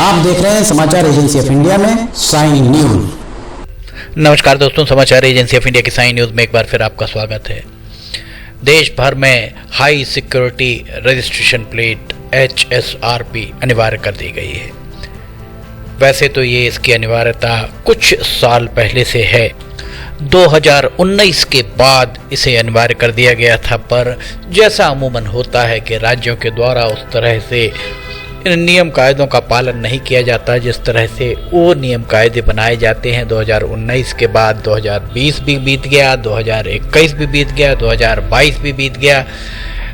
आप देख रहे हैं समाचार एजेंसी ऑफ इंडिया में साइन न्यूज। नमस्कार दोस्तों, समाचार एजेंसी ऑफ इंडिया की साइन न्यूज में एक बार फिर आपका स्वागत है। देश भर में high security registration plate HSRP अनिवार्य कर दी गई है। वैसे तो ये इसकी अनिवार्यता कुछ साल पहले से है, 2019 के बाद इसे अनिवार्य कर दिया गया था, पर जैसा अमूमन होता है कि राज्यों के द्वारा उस तरह से इन नियम कायदों का पालन नहीं किया जाता जिस तरह से वो नियम कायदे बनाए जाते हैं। 2019 के बाद 2020 भी बीत गया, 2021 भी बीत गया, 2022 भी बीत गया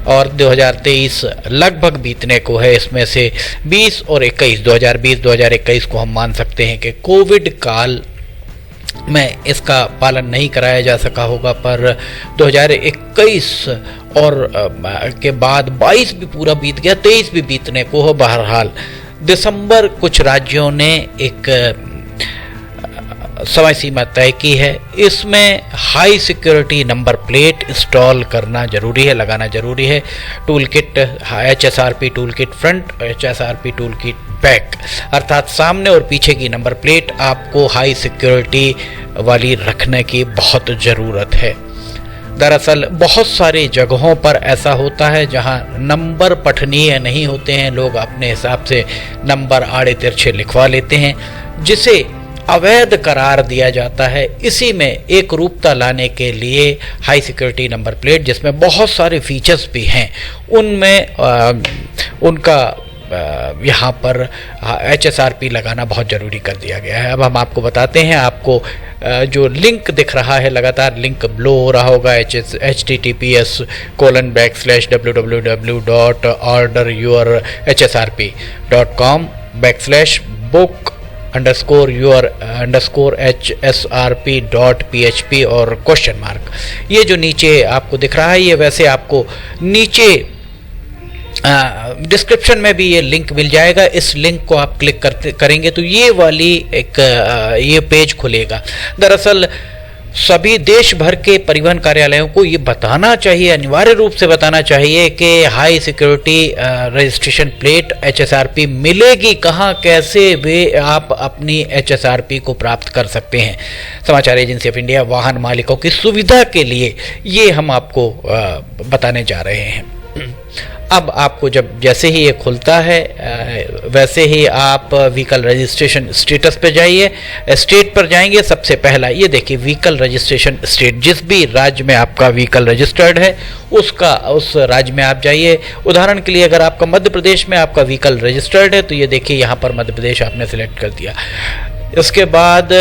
और 2023 लगभग बीतने को है। इसमें से 20 और 21 2020-2021 को हम मान सकते हैं कि कोविड काल में इसका पालन नहीं कराया जा सका होगा, पर 2021 और के बाद 22 भी पूरा बीत गया, 23 भी बीतने को हो। बहरहाल दिसंबर कुछ राज्यों ने एक समय सीमा तय की है। इसमें high security number plate install करना जरूरी है, लगाना जरूरी है। Tool kit HSRP tool kit front, HSRP tool kit back, अर्थात सामने और पीछे की नंबर प्लेट आपको हाई सिक्योरिटी वाली रखने की बहुत ज़रूरत है। दरअसल बहुत सारी जगहों पर ऐसा होता है जहां नंबर पठनीय नहीं होते हैं, लोग अपने हिसाब से नंबर आड़े तिरछे लिखवा लेते हैं, जिसे अवैध करार दिया जाता है। इसी में एक रूपता लाने के लिए हाई सिक्योरिटी नंबर प्लेट, जिसमें बहुत सारे फीचर्स भी हैं, उनमें उनका यहाँ पर HSRP लगाना बहुत ज़रूरी कर दिया गया है। अब हम आपको बताते हैं, आपको जो लिंक दिख रहा है, लगातार लिंक ब्लो हो रहा होगा, https://www.orderyourhsrp.com/book_your_hsrp.php और क्वेश्चन मार्क। ये जो नीचे आपको दिख रहा है, ये वैसे आपको नीचे डिस्क्रिप्शन में भी ये लिंक मिल जाएगा। इस लिंक को आप क्लिक करेंगे तो ये वाली एक ये पेज खुलेगा। दरअसल सभी देश भर के परिवहन कार्यालयों को ये बताना चाहिए, अनिवार्य रूप से बताना चाहिए कि high security registration plate HSRP मिलेगी कहाँ, कैसे वे आप अपनी HSRP को प्राप्त कर सकते हैं। समाचार एजेंसी ऑफ इंडिया वाहन मालिकों की सुविधा के लिए ये हम आपको बताने जा रहे हैं। अब आपको जैसे ही ये खुलता है वैसे ही आप व्हीकल रजिस्ट्रेशन स्टेटस पे जाइए। स्टेट पर जाएंगे, सबसे पहला ये देखिए व्हीकल रजिस्ट्रेशन स्टेट, जिस भी राज्य में आपका व्हीकल रजिस्टर्ड है उस राज्य में आप जाइए। उदाहरण के लिए अगर आपका मध्य प्रदेश में आपका व्हीकल रजिस्टर्ड है तो ये देखिए यहाँ पर मध्य प्रदेश आपने सिलेक्ट कर दिया। इसके बाद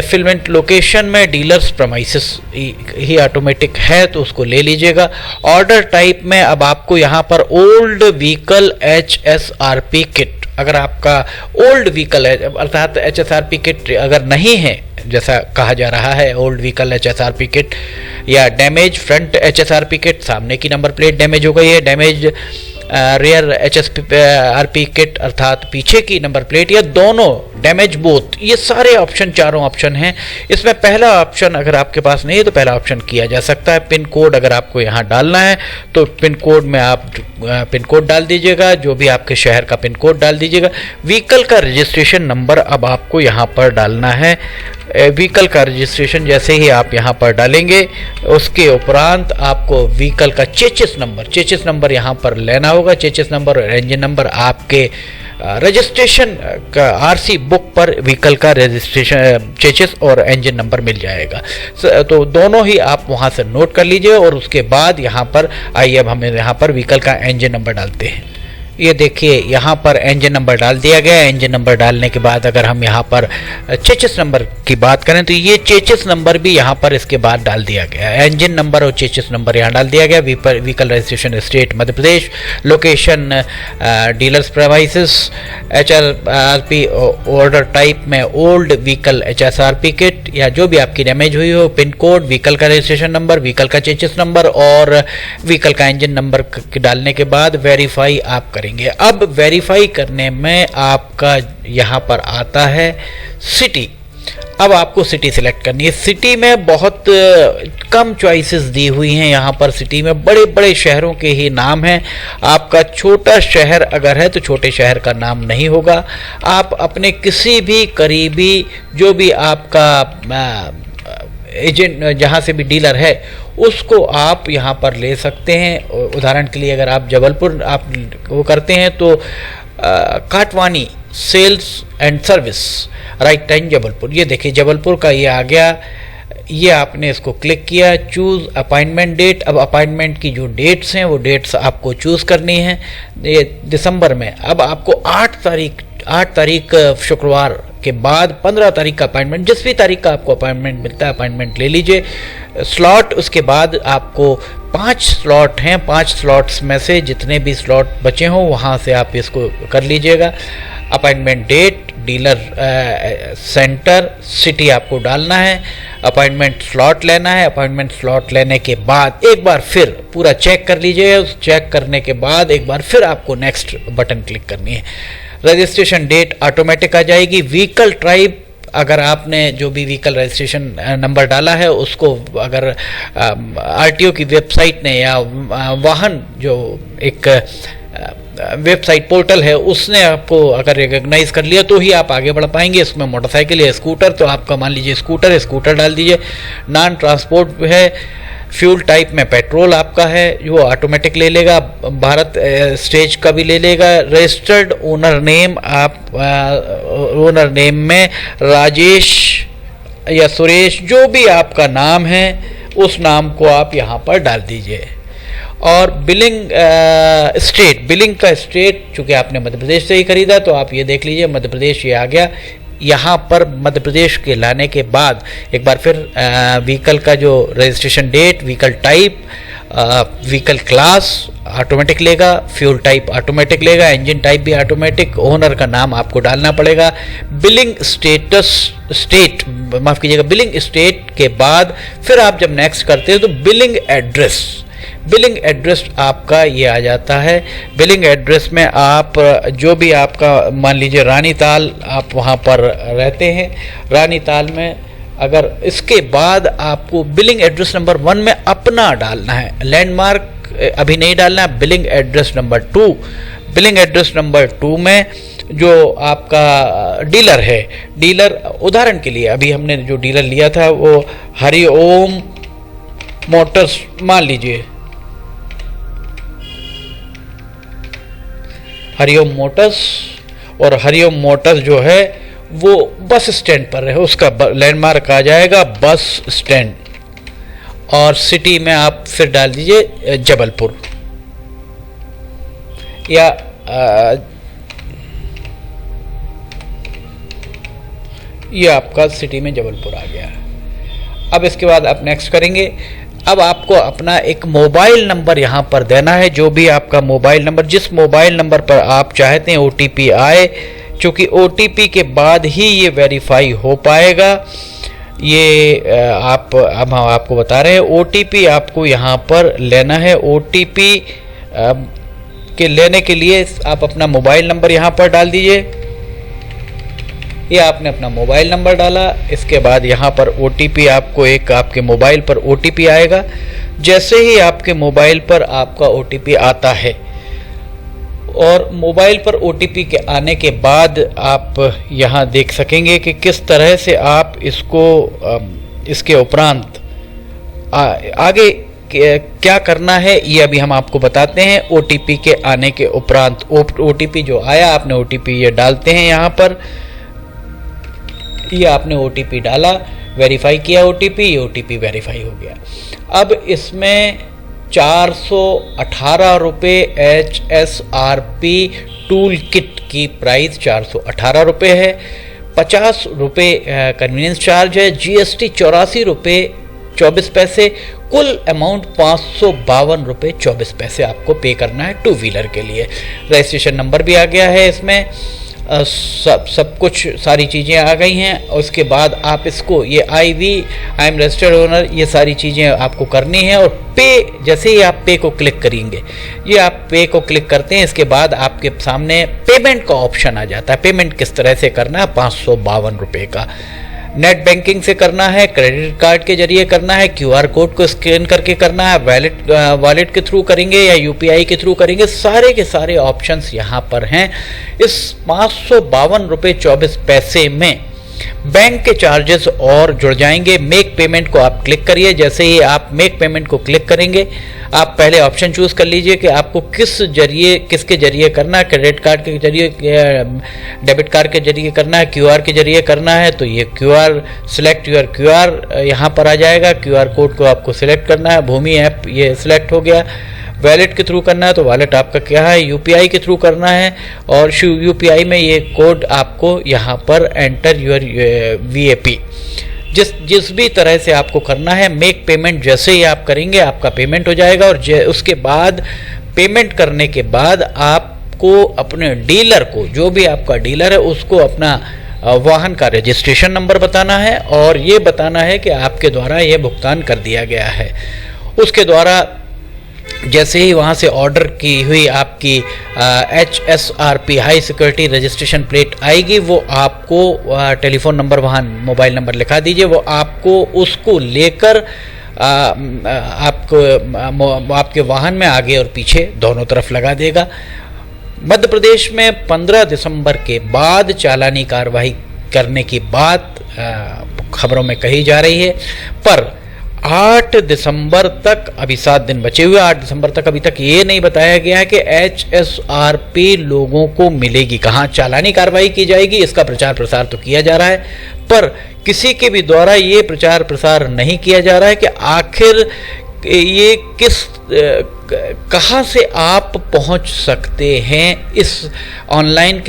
फिलमेंट लोकेशन में डीलर्स प्रमाइसिस ही ऑटोमेटिक है तो उसको ले लीजिएगा। ऑर्डर टाइप में अब आपको यहाँ पर ओल्ड व्हीकल HSRP किट, अगर आपका ओल्ड व्हीकल है अर्थात HSRP किट अगर नहीं है, जैसा कहा जा रहा है ओल्ड व्हीकल HSRP किट या डैमेज फ्रंट HSRP किट, सामने की नंबर प्लेट डैमेज हो गई है, डैमेज रेयर HSRP किट अर्थात पीछे की नंबर प्लेट या दोनों डैमेज बोथ, ये सारे ऑप्शन, चारों ऑप्शन हैं। इसमें पहला ऑप्शन अगर आपके पास नहीं है तो पहला ऑप्शन किया जा सकता है। पिन कोड अगर आपको यहाँ डालना है तो पिन कोड में आप पिन कोड डाल दीजिएगा, जो भी आपके शहर का पिन कोड डाल दीजिएगा। व्हीकल का रजिस्ट्रेशन नंबर अब आपको यहाँ पर डालना है। व्हीकल का रजिस्ट्रेशन जैसे ही आप यहाँ पर डालेंगे उसके उपरांत आपको व्हीकल का चेचिस नंबर यहाँ पर लेना होगा। चेचिस नंबर और इंजन नंबर आपके रजिस्ट्रेशन का RC बुक पर व्हीकल का रजिस्ट्रेशन चेचिस और इंजन नंबर मिल जाएगा। तो दोनों ही आप वहाँ से नोट कर लीजिए और उसके बाद यहाँ पर आइए, अब हम यहाँ पर व्हीकल का इंजन नंबर डालते हैं। ये देखिए यहाँ पर इंजन नंबर डाल दिया गया। इंजन नंबर डालने के बाद अगर हम यहाँ पर चेचिस नंबर की बात करें तो ये चेचिस नंबर भी यहाँ पर इसके बाद डाल दिया गया। इंजन नंबर और चेचिस नंबर यहाँ डाल दिया गया। Vehicle registration state Madhya Pradesh, location dealers premises, HSRP order type में ओल्ड व्हीकल HSRP किट या जो भी आपकी डैमेज हुई हो, पिन कोड, व्हीकल का रजिस्ट्रेशन नंबर, व्हीकल का चेचिस नंबर और व्हीकल का इंजन नंबर डालने के बाद वेरीफाई आप करें। अब वेरीफाई करने में आपका यहाँ पर आता है सिटी। अब आपको सिटी सिलेक्ट करनी है। सिटी में बहुत कम चॉइसेस दी हुई हैं। यहाँ पर सिटी में बड़े बड़े शहरों के ही नाम हैं। आपका छोटा शहर अगर है तो छोटे शहर का नाम नहीं होगा। आप अपने किसी भी करीबी जो भी आपका एजेंट जहाँ से भी डीलर है उसको आप यहाँ पर ले सकते हैं। उदाहरण के लिए अगर आप जबलपुर आप वो करते हैं तो Katwani sales and service right time Jabalpur, ये देखिए जबलपुर का ये आ गया। ये आपने इसको क्लिक किया, चूज़ अपॉइंटमेंट डेट। अब अपॉइंटमेंट की जो डेट्स हैं वो डेट्स आपको चूज़ करनी है। ये दिसंबर में अब आपको 8 तारीख शुक्रवार के बाद 15 तारीख का अपॉइंटमेंट, जिस भी तारीख का आपको अपॉइंटमेंट मिलता है अपॉइंटमेंट ले लीजिए। स्लॉट उसके बाद आपको 5 स्लॉट हैं, 5 स्लॉट्स में से जितने भी स्लॉट बचे हों वहाँ से आप इसको कर लीजिएगा। Appointment date, dealer centre, city आपको डालना है, अपॉइंटमेंट स्लॉट लेना है। अपॉइंटमेंट स्लॉट लेने के बाद एक बार फिर पूरा चेक कर लीजिए। उस चेक करने के बाद एक बार फिर आपको नेक्स्ट बटन क्लिक करनी है। रजिस्ट्रेशन डेट ऑटोमेटिक आ जाएगी। व्हीकल टाइप, अगर आपने जो भी व्हीकल रजिस्ट्रेशन नंबर डाला है उसको अगर आरटीओ की वेबसाइट ने या वाहन जो एक वेबसाइट पोर्टल है उसने आपको अगर रिकॉग्नाइज कर लिया तो ही आप आगे बढ़ पाएंगे। इसमें मोटरसाइकिल या स्कूटर, तो आपका मान लीजिए स्कूटर है, स्कूटर डाल दीजिए। नॉन ट्रांसपोर्ट है, फ्यूल टाइप में पेट्रोल आपका है वो ऑटोमेटिक ले लेगा। भारत स्टेज का भी ले लेगा। रजिस्टर्ड ओनर नेम, आप ओनर नेम में राजेश या सुरेश जो भी आपका नाम है उस नाम को आप यहाँ पर डाल दीजिए। और बिलिंग स्टेट, बिलिंग का स्टेट चूँकि आपने मध्य प्रदेश से ही खरीदा तो आप ये देख लीजिए मध्य प्रदेश ये आ गया। यहाँ पर मध्य प्रदेश के लाने के बाद एक बार फिर व्हीकल का जो registration date, vehicle type, vehicle class automatic लेगा, फ्यूल टाइप ऑटोमेटिक लेगा, इंजन टाइप भी ऑटोमेटिक, ओनर का नाम आपको डालना पड़ेगा। बिलिंग स्टेट माफ़ कीजिएगा, बिलिंग स्टेट के बाद फिर आप जब नेक्स्ट करते हैं तो बिलिंग एड्रेस आपका ये आ जाता है। बिलिंग एड्रेस में आप जो भी आपका मान लीजिए रानीताल आप वहाँ पर रहते हैं, रानीताल में अगर इसके बाद आपको बिलिंग एड्रेस नंबर 1 में अपना डालना है, लैंडमार्क अभी नहीं डालना है। Billing address number 2, billing address number 2 में जो आपका डीलर है, डीलर उदाहरण के लिए अभी हमने जो डीलर लिया था वो हरिओम मोटर्स मान लीजिए, हरिओम मोटर्स, और हरिओम मोटर्स जो है वो बस स्टैंड पर है, उसका लैंडमार्क आ जाएगा बस स्टैंड। और सिटी में आप फिर डाल दीजिए जबलपुर, या ये आपका सिटी में जबलपुर आ गया। अब इसके बाद आप नेक्स्ट करेंगे। अब आपको अपना एक मोबाइल नंबर यहाँ पर देना है, जो भी आपका मोबाइल नंबर, जिस मोबाइल नंबर पर आप चाहते हैं OTP आए, क्योंकि OTP के बाद ही ये वेरीफाई हो पाएगा। ये अब हम आपको बता रहे हैं OTP आपको यहाँ पर लेना है। OTP के लेने के लिए आप अपना मोबाइल नंबर यहाँ पर डाल दीजिए। ये आपने अपना मोबाइल नंबर डाला, इसके बाद यहाँ पर OTP आपको एक आपके मोबाइल पर OTP आएगा। जैसे ही आपके मोबाइल पर आपका OTP आता है और मोबाइल पर OTP के आने के बाद आप यहाँ देख सकेंगे कि किस तरह से आप इसको इसके उपरांत आगे क्या करना है ये अभी हम आपको बताते हैं। OTP के आने के उपरांत OTP जो आया, आपने OTP ये डालते हैं यहाँ पर। ये आपने OTP डाला, वेरीफाई किया OTP, ये OTP वेरीफाई हो गया। अब इसमें 418 रुपये HSRP टूल किट की प्राइस 418 रुपये है। 50 रुपये कन्वीनियंस चार्ज है। GST 84 रुपये 24 पैसे। कुल अमाउंट 552 रुपये 24 पैसे आपको पे करना है 2 व्हीलर के लिए। रजिस्ट्रेशन नंबर भी आ गया है इसमें, सब कुछ सारी चीज़ें आ गई हैं। और उसके बाद आप इसको ये आई एम रजिस्टर्ड ओनर, ये सारी चीज़ें आपको करनी है। और पे, जैसे ही आप पे को क्लिक करेंगे, ये आप पे को क्लिक करते हैं, इसके बाद आपके सामने पेमेंट का ऑप्शन आ जाता है। पेमेंट किस तरह से करना है, 552 रुपये का। नेट बैंकिंग से करना है, क्रेडिट कार्ड के जरिए करना है, क्यूआर कोड को स्कैन करके करना है, वॉलेट के थ्रू करेंगे या यूपीआई के थ्रू करेंगे, सारे के सारे ऑप्शंस यहाँ पर हैं। इस 552 रुपये 24 पैसे में बैंक के चार्जेस और जुड़ जाएंगे। मेक पेमेंट को आप क्लिक करिए। जैसे ही आप मेक पेमेंट को क्लिक करेंगे, आप पहले ऑप्शन चूज कर लीजिए कि आपको किसके जरिए करना है। क्रेडिट कार्ड के जरिए, डेबिट कार्ड के जरिए करना है, क्यूआर के जरिए करना है, तो ये क्यूआर सिलेक्ट योर क्यूआर यहाँ पर आ जाएगा। क्यूआर कोड को आपको सिलेक्ट करना है। भूमि ऐप ये सिलेक्ट हो गया। वॉलेट के थ्रू करना है तो वॉलेट आपका क्या है, यूपीआई के थ्रू करना है, और यूपीआई में ये कोड आपको यहाँ पर एंटर योर वीएपी, जिस भी तरह से आपको करना है। मेक पेमेंट जैसे ही आप करेंगे आपका पेमेंट हो जाएगा, और उसके बाद पेमेंट करने के बाद आपको अपने डीलर को, जो भी आपका डीलर है, उसको अपना वाहन का रजिस्ट्रेशन नंबर बताना है और ये बताना है कि आपके द्वारा ये भुगतान कर दिया गया है। उसके द्वारा जैसे ही वहाँ से ऑर्डर की हुई आपकी HSRP high security registration plate आएगी, वो आपको टेलीफोन नंबर, वहाँ मोबाइल नंबर लिखा दीजिए, वो आपको उसको लेकर आपके वाहन में आगे और पीछे दोनों तरफ लगा देगा। मध्य प्रदेश में 15 दिसंबर के बाद चालानी कार्रवाई करने की बात खबरों में कही जा रही है, पर 8 दिसंबर तक, अभी 7 दिन बचे हुए, 8 दिसंबर तक अभी तक ये नहीं बताया गया है कि HSRP लोगों को मिलेगी कहाँ, चालानी कार्रवाई की जाएगी। इसका प्रचार प्रसार तो किया जा रहा है, पर किसी के भी द्वारा ये प्रचार प्रसार नहीं किया जा रहा है कि आखिर ये कहाँ से आप पहुँच सकते हैं, इस ऑनलाइन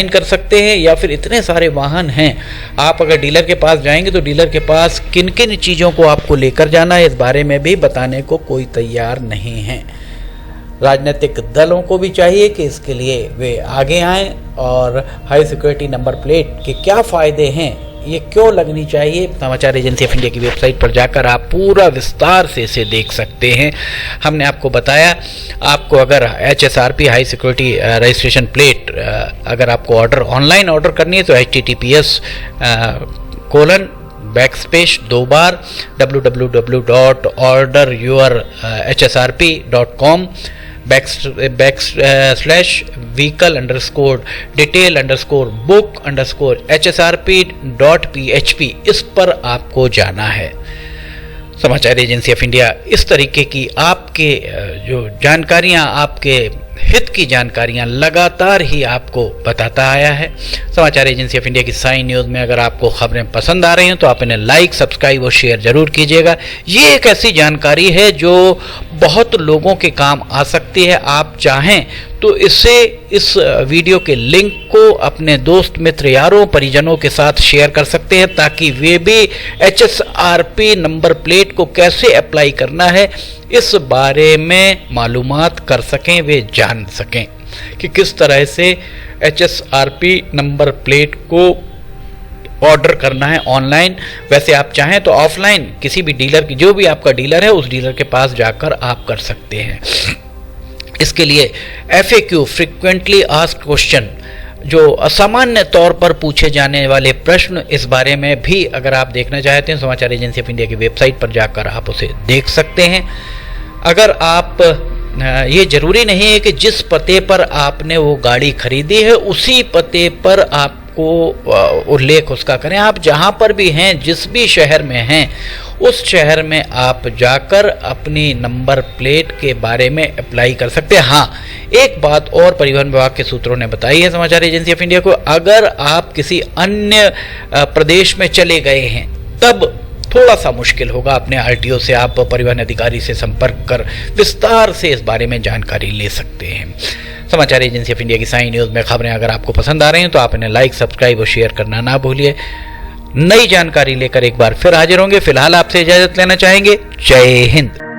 कर सकते हैं, या फिर इतने सारे वाहन हैं। आप अगर डीलर के पास जाएंगे तो डीलर के पास किन किन चीज़ों को आपको लेकर जाना है, इस बारे में भी बताने को कोई तैयार नहीं है। राजनीतिक दलों को भी चाहिए कि इसके लिए वे आगे आएं और हाई सिक्योरिटी नंबर प्लेट के क्या फ़ायदे हैं, ये क्यों लगनी चाहिए, समाचार एजेंसी ऑफ इंडिया की वेबसाइट पर जाकर आप पूरा विस्तार से इसे देख सकते हैं। हमने आपको बताया, आपको अगर HSRP high security registration plate अगर आपको ऑनलाइन ऑर्डर करनी है तो https://www.orderyourhsrp.com /vehicle_detail_book_hsrp.php इस पर आपको जाना है। समाचार एजेंसी ऑफ इंडिया इस तरीके की आपके जो जानकारियां, आपके हित की जानकारियां लगातार ही आपको बताता आया है। समाचार एजेंसी ऑफ इंडिया की साइन न्यूज़ में अगर आपको खबरें पसंद आ रही हैं तो आप इन्हें लाइक, सब्सक्राइब और शेयर जरूर कीजिएगा। ये एक ऐसी जानकारी है जो बहुत लोगों के काम आ सकती है। आप चाहें तो इस वीडियो के लिंक को अपने दोस्त, मित्र, यारों, परिजनों के साथ शेयर कर सकते हैं, ताकि वे भी HSRP नंबर प्लेट को कैसे अप्लाई करना है इस बारे में मालूमात कर सकें, वे जान सकें कि किस तरह से HSRP नंबर प्लेट को ऑर्डर करना है ऑनलाइन। वैसे आप चाहें तो ऑफलाइन किसी भी डीलर की, जो भी आपका डीलर है उस डीलर के पास जाकर आप कर सकते हैं। इसके लिए FAQ फ्रीक्वेंटली आस्क्ड क्वेश्चन, जो असामान्य तौर पर पूछे जाने वाले प्रश्न, इस बारे में भी अगर आप देखना चाहते हैं समाचार एजेंसी ऑफ इंडिया की वेबसाइट पर जाकर आप उसे देख सकते हैं। अगर आप, ये जरूरी नहीं है कि जिस पते पर आपने वो गाड़ी खरीदी है उसी पते पर आपको उल्लेख उसका करें। आप जहाँ पर भी हैं, जिस भी शहर में हैं, उस शहर में आप जाकर अपनी नंबर प्लेट के बारे में अप्लाई कर सकते हैं। हाँ, एक बात और परिवहन विभाग के सूत्रों ने बताई है समाचार एजेंसी ऑफ इंडिया को, अगर आप किसी अन्य प्रदेश में चले गए हैं तब थोड़ा सा मुश्किल होगा। अपने RTO से आप परिवहन अधिकारी से संपर्क कर विस्तार से इस बारे में जानकारी ले सकते हैं। समाचार एजेंसी ऑफ इंडिया की साइन न्यूज़ में खबरें अगर आपको पसंद आ रही हैं तो आप इन्हें लाइक, सब्सक्राइब और शेयर करना ना भूलिए। नई जानकारी लेकर एक बार फिर हाजिर होंगे। फिलहाल आपसे इजाजत लेना चाहेंगे। जय हिंद।